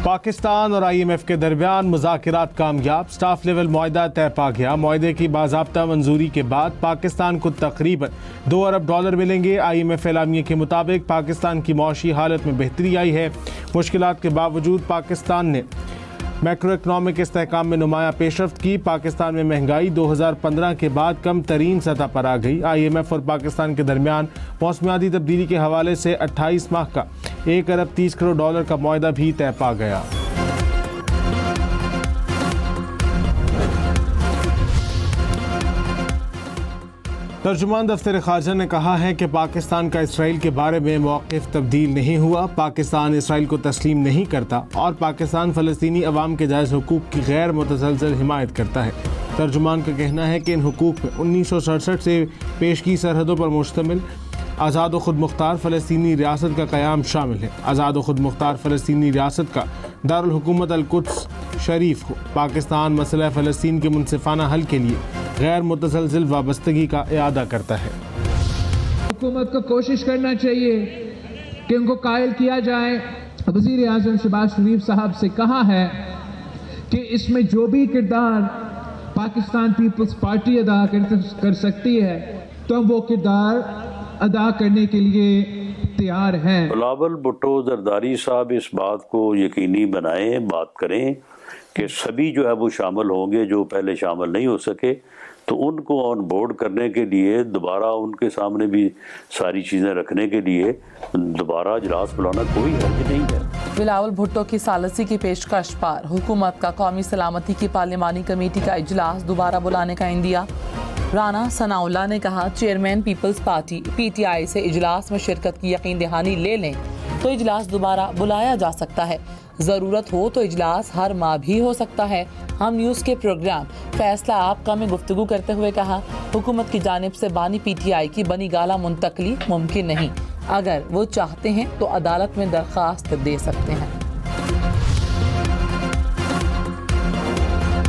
पाकिस्तान और IMF के दरमियान मुज़ाकिरात कामयाब, स्टाफ लेवल मुआहदा तय पा गया। मुआहदे की बाज़ाब्ता मंजूरी के बाद पाकिस्तान को तकरीबन $2 अरब मिलेंगे। IMF एलामिये के मुताबिक पाकिस्तान की मौशी हालत में बेहतरी आई है। मुश्किलात के बावजूद पाकिस्तान ने मैक्रो इकनॉमिक इस्तेहकाम में नुमाया पेशरफ्त की। पाकिस्तान में महंगाई 2015 के बाद कम तरीन सतह पर आ गई। IMF और पाकिस्तान के दरमियान मौसमियाती तब्दीली के हवाले से 28 माह का $1 अरब 30 करोड़ का मुआहदा भी तय पा गया। तर्जुमान दफ्तर खारजा ने कहा है कि पाकिस्तान का इसराइल के बारे में मौक़िफ़ तब्दील नहीं हुआ। पाकिस्तान इसराइल को तस्लीम नहीं करता और पाकिस्तान फ़लस्तीनी अवाम के जायज़ हुकूक़ की गैर मुतसलसल हिमायत करता है। तर्जुमान का कहना है कि इन हुकूक़ में 1967 से पेशगी सरहदों पर मुश्तमिल आज़ाद व खुद मुख्तार फ़लस्तीनी रियासत का क़याम शामिल है। आज़ाद व खुद मुख्तार फ़लस्तीनी रियासत का दारुल हुकूमत अल-कुद्स शरीफ को पाकिस्तान मसला फ़लस्तीन के मुनसिफ़ाना हल के लिए गैर मुतसलसल वाबस्तगी का इआदा करता है। हुकूमत को कोशिश करना चाहिए कि उनको कायल किया जाए। वज़ीर आज़म शहबाज शरीफ साहब से कहा है कि इसमें जो भी किरदार पाकिस्तान पीपल्स पार्टी अदा कर सकती है तो वो किरदार अदा करने के लिए तैयार हैं। बिलावल भुट्टो जरदारी साहब इस बात को यकीनी बनाएं, बात करें कि सभी जो है वो शामिल होंगे। जो पहले शामिल नहीं हो सके तो उनको ऑन बोर्ड करने के लिए दोबारा उनके सामने भी सारी चीज़ें रखने के लिए दोबारा इजलास बुलाना कोई हर्ज नहीं है। बिलावल भुट्टो की सालसी की पेशकश पर हुकूमत का कौमी सलामती की पार्लिमानी कमेटी का इजलास दोबारा बुलाने का इंदिया। राना सनाउल्लाह ने कहा, चेयरमैन पीपल्स पार्टी PTI से इजलास में शिरकत की यकीन दहानी ले लें तो इजलास दोबारा बुलाया जा सकता है। ज़रूरत हो तो इजलास हर माह भी हो सकता है। हम न्यूज़ के प्रोग्राम फैसला आपका में गुफ्तगू करते हुए कहा, हुकूमत की जानिब से बानी PTI की बनी गाला मुंतकली मुमकिन नहीं। अगर वो चाहते हैं तो अदालत में दरख्वास्त दे सकते हैं।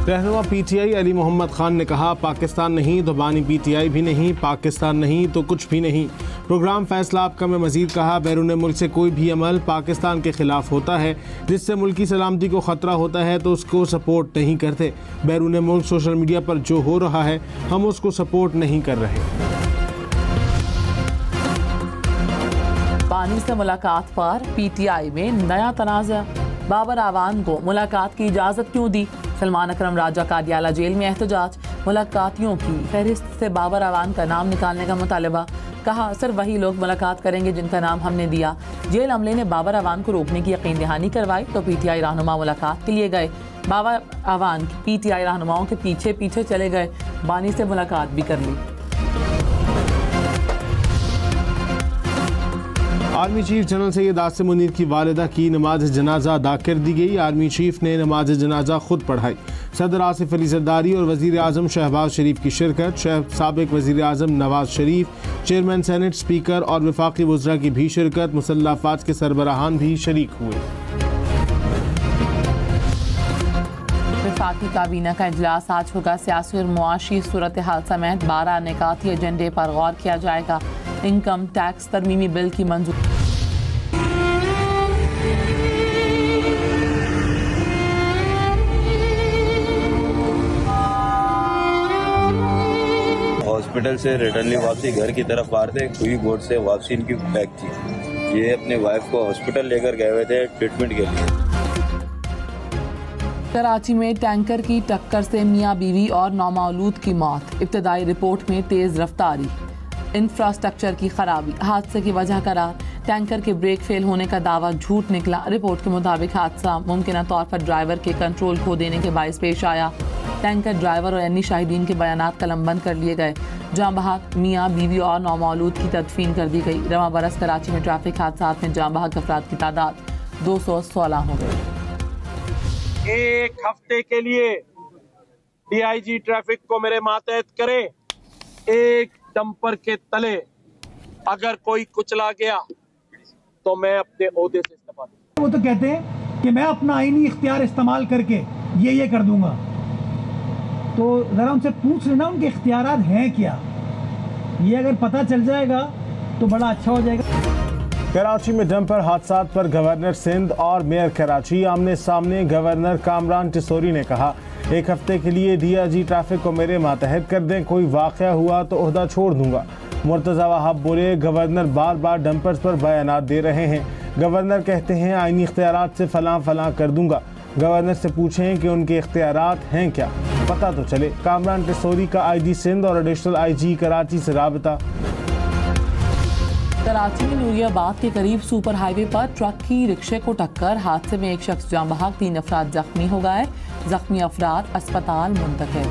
रहनुमा PTI अली मोहम्मद खान ने कहा, पाकिस्तान नहीं तो बानी PTI भी नहीं, पाकिस्तान नहीं तो कुछ भी नहीं। प्रोग्राम फैसला आपका में मजीद कहा, बैरून मुल्क से कोई भी अमल पाकिस्तान के खिलाफ होता है जिससे मुल्की सलामती को ख़तरा होता है तो उसको सपोर्ट नहीं करते। बैरून मुल्क सोशल मीडिया पर जो हो रहा है हम उसको सपोर्ट नहीं कर रहे। बानी से मुलाकात पर PTI में नया तनाज़ा। बाबर आवान को मुलाकात की इजाज़त क्यों दी? सलमान अकरम राजा कादियाला जेल में एहतजाज। मुलाकातियों की फहरिस्त से बाबर आवान का नाम निकालने का मुतालबा। कहा, सिर्फ वही लोग मुलाकात करेंगे जिनका नाम हमने दिया। जेल अमले ने बाबर आवान को रोकने की यकीन दहानी करवाई तो PTI रहनुमा मुलाकात के लिए गए। बाबर आवान PTI रहनुमाओं के पीछे पीछे चले गए। बानी से मुलाकात भी कर ली। Army chief general Syed Asim Munir की वालिदा की नमाज जनाजा अदा कर दी गई। आर्मी चीफ ने नमाज जनाजा खुद पढ़ाई। सदर आसिफ अली जरदारी और वज़ीर आज़म शहबाज शरीफ की शिरकत। साबिक वज़ीर आज़म Nawaz Sharif, chairman senate, speaker और वफाकी वज़रा की भी शिरकत। मुसल्लह अफ़वाज के सरबराहान भी शरीक हुए। वफाकी काबीना का इजलास आज होगा। सियासी और मुआशी सूरत हाल समेत 12 निकाती एजेंडे पर गौर किया जाएगा। इनकम टैक्स तरमीमी बिल की मंजूरी। हॉस्पिटल से रिटर्नली वापसी घर की तरफ आ रहे थे, हुई बोर्ड से वापसी इनकी बैग थी। ये अपने वाइफ को हॉस्पिटल लेकर गए हुए थे ट्रीटमेंट के लिए। कराची में टैंकर की टक्कर से मियां बीवी और नौमौलूद की मौत। इब्तदाई रिपोर्ट में तेज रफ्तारी, इंफ्रास्ट्रक्चर की खराबी हादसे की वजह करार। टैंकर के ब्रेक फेल होने का दावा झूठ निकला। रिपोर्ट के मुताबिक हादसा मुमकिन तौर पर ड्राइवर के कंट्रोल खो देने के बायस पेश आया। टैंकर ड्राइवर और अन्य शाहिदीन के बयानात कलमबंद कर लिए गए। जाँ बहक मियाँ बीवी और नौमौलूद की तदफीन कर दी गई। रवां बरस कराची में ट्रैफिक हादसात में जाँ बहक अफराद की तादाद 216 हो गई। एक हफ्ते के लिए DIG ट्रैफिक को मेरे मातहत करे। एक डंपर के तले अगर कोई कुचला गया तो मैं अपने ओहदे से इस्तीफा दूंगा। वो तो कहते हैं कि मैं अपना आईनी इख्तियार इस्तेमाल करके ये कर दूंगा, तो जरा उनसे पूछ लेना उनके इख्तियारात हैं क्या। ये अगर पता चल जाएगा तो बड़ा अच्छा हो जाएगा। कराची में डंपर हादसा पर गवर्नर सिंध और मेयर कराची आमने सामने। गवर्नर कामरान टिसोरी ने कहा, 1 हफ्ते के लिए DIG ट्रैफिक को मेरे मातहत कर दें, कोई वाक़या हुआ तो ओहदा छोड़ दूंगा। मुर्तज़ा वहाब बोले, गवर्नर बार बार डंपर्स पर बयानात दे रहे हैं। गवर्नर कहते हैं आईनी इख्तियारात से फलां कर दूंगा। गवर्नर से पूछें कि उनके इख्तियारात हैं क्या, पता तो चले। कामरान टिसोरी का IG सिंध और एडिशनल IG कराची से राबता। कराची में नूरियाबाद के करीब सुपर हाईवे पर ट्रक की रिक्शे को टक्कर। हादसे में 1 शख्स जाँ बहक, 3 अफराद जख्मी हो गए। जख्मी अफराद अस्पताल मुंतकिल।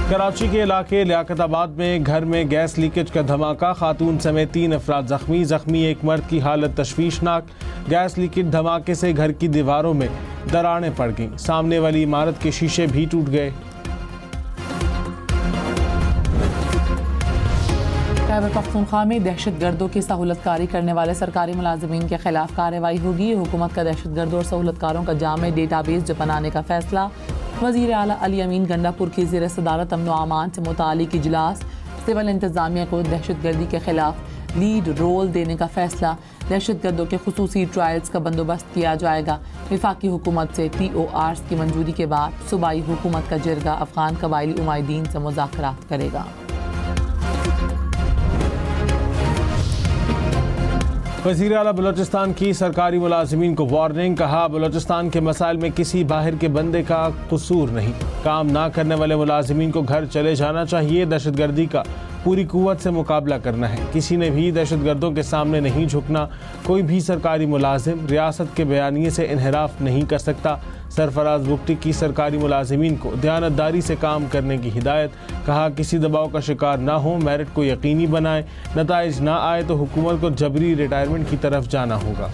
कराची के इलाके लियाकताबाद में घर में गैस लीकेज का धमाका, खातून समेत 3 अफराद जख्मी। एक मर्द की हालत तशवीशनाक। गैस लीकेज धमाके से घर की दीवारों में दरारें पड़ गईं। सामने वाली इमारत के शीशे भी टूट गए। खैबर पख्तूनख्वा में दहशतगर्दों की सहूलतकारी करने वाले सरकारी मुलाजिमीन के खिलाफ कार्रवाई होगी। हुकूमत का दहशतगर्दों और सहूलतकारों का जामे डेटाबेस बनाने का फैसला। वज़ीर आला अली अमीन गंडापुर की ज़ेर सदारत अमन व अमान से मुतालिक इजलास। सिविल इंतज़ामिया को दहशतगर्दी के खिलाफ लीड रोल देने का फैसला। दहशतगर्दों के खुसूसी ट्रायल्स का बंदोबस्त किया जाएगा। वफाकी हुकूमत से PORs की मंजूरी के बाद सूबाई हुकूमत का जिरगा अफगान कबायली उमाइदीन से मुज़ाकरात करेगा। वज़ीर आला बलोचिस्तान की सरकारी मुलाजिमीन को वार्निंग। कहा, बलोचिस्तान के मसाइल में किसी बाहर के बंदे का कसूर नहीं। काम ना करने वाले मुलाजिमीन को घर चले जाना चाहिए। दहशतगर्दी का पूरी कुव्वत से मुकाबला करना है। किसी ने भी दहशतगर्दों के सामने नहीं झुकना। कोई भी सरकारी मुलाजिम रियासत के बयानिए से इन्हिराफ नहीं कर सकता। सरफराज बुगटी की सरकारी मुलाजिमीन को दयानतदारी से काम करने की हिदायत। कहा, किसी दबाव का शिकार ना हो, मेरिट को यकीनी बनाएं। नताइज ना आए तो हुकूमत को जबरी रिटायरमेंट की तरफ जाना होगा।